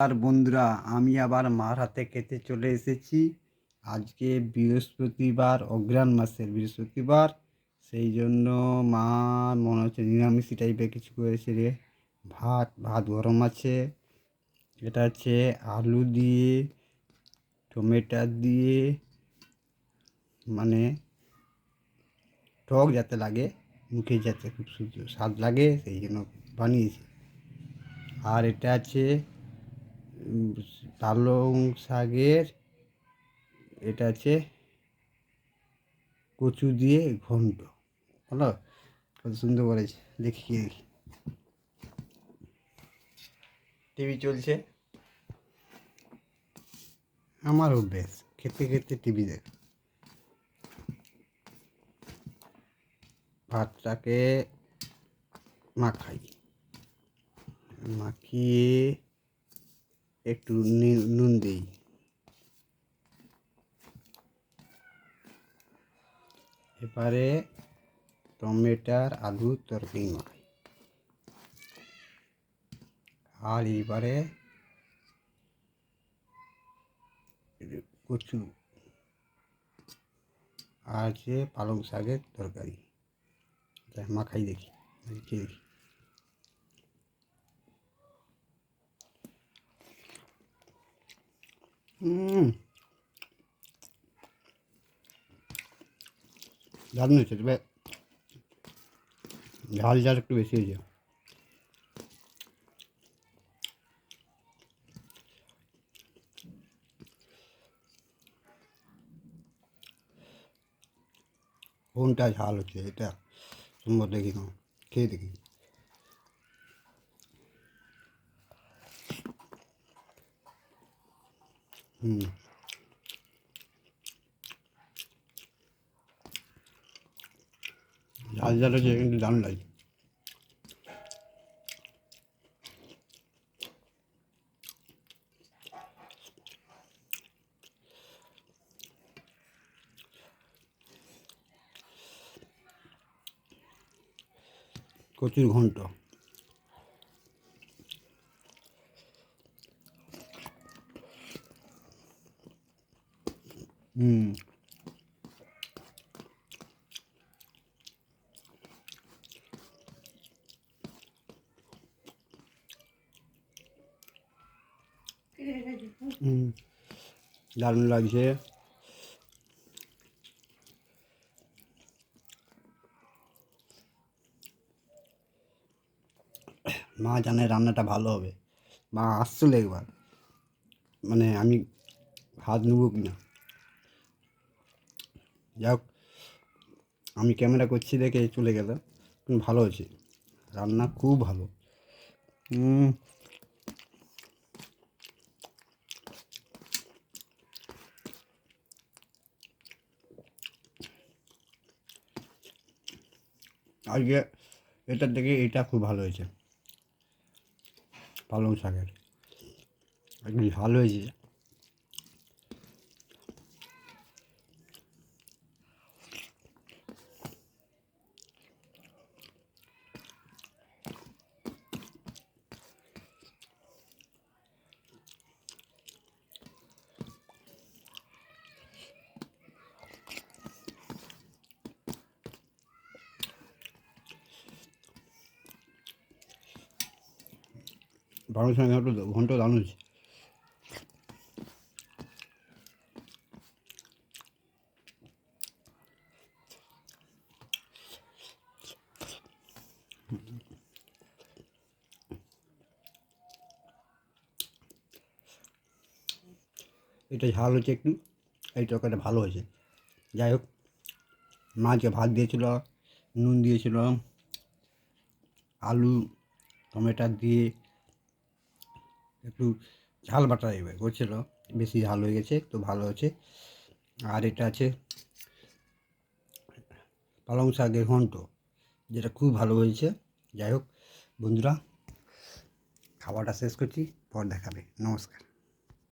আর বন্ধুরা, আমি আবার মার হাতে খেতে চলে এসেছি। আজকে বৃহস্পতিবার, অঘ্রাণ মাসের বৃহস্পতিবার, সেই জন্য মা মনে হচ্ছে নিরামিষ টাইপের কিছু করেছে রে। ভাত ভাত গরম আছে। এটা হচ্ছে আলু দিয়ে, টমেটো দিয়ে, মানে টক যাতে লাগে, মুখে যাতে খুব সুন্দর স্বাদ লাগে, সেই জন্য বানিয়েছি। আর এটা আছে পালং শাকের, এটা আছে কচু দিয়ে ঘন্ট। হলো, কত সুন্দর করেছে। দেখি টিভি চলছে, আমার অভ্যেস খেতে খেতে টিভি দেখ। ভাতটাকে মাখাই, মাখিয়ে একটু নুন দিই, এবারে টমেটোর আলুর তরকারি মাখাই, আর এবারে কচু আর আছে পালং শাকের তরকারি মাখাই। দেখি দেখি দারুণ হয়েছে। তবে ঝাল ঝাল একটু বেশি হয়েছে। কোনটা ঝাল হচ্ছে এটা সম্ভব দেখি না, খেয়ে দেখি। ঝাল ঝাল হচ্ছে কিন্তু দারুণ লাগে। কচুর ঘন্ট, দারুণ লাগছে। মা জানে রান্নাটা ভালো হবে। মা আসছিল একবার, মানে আমি হাত নেবো কি না। যাই হোক, আমি ক্যামেরা করছি দেখে চলে গেল, কিন্তু ভালো হয়েছে, রান্না খুব ভালো। আজকে এটার থেকে এটা খুব ভালো হয়েছে, পালং শাকের একটু ঝাল হয়েছে। পালং শাক ঘন্ট দারুণ হয়েছে। এটা ঝাল হচ্ছে একটু, এই তরকারিটা ভালো হয়েছে। যাই হোক, মাছকে ভাত দিয়েছিল, নুন দিয়েছিল, আলু টমেটো দিয়ে একটু ঝাল বাটা এবার করছিল, বেশি ঝাল হয়ে গেছে তো ভালো হয়েছে। আর এটা আছে পালং শাকের ঘন্ট, যেটা খুব ভালো হয়েছে। যাই হোক বন্ধুরা, খাওয়াটা শেষ করছি, পর দেখাবে। নমস্কার।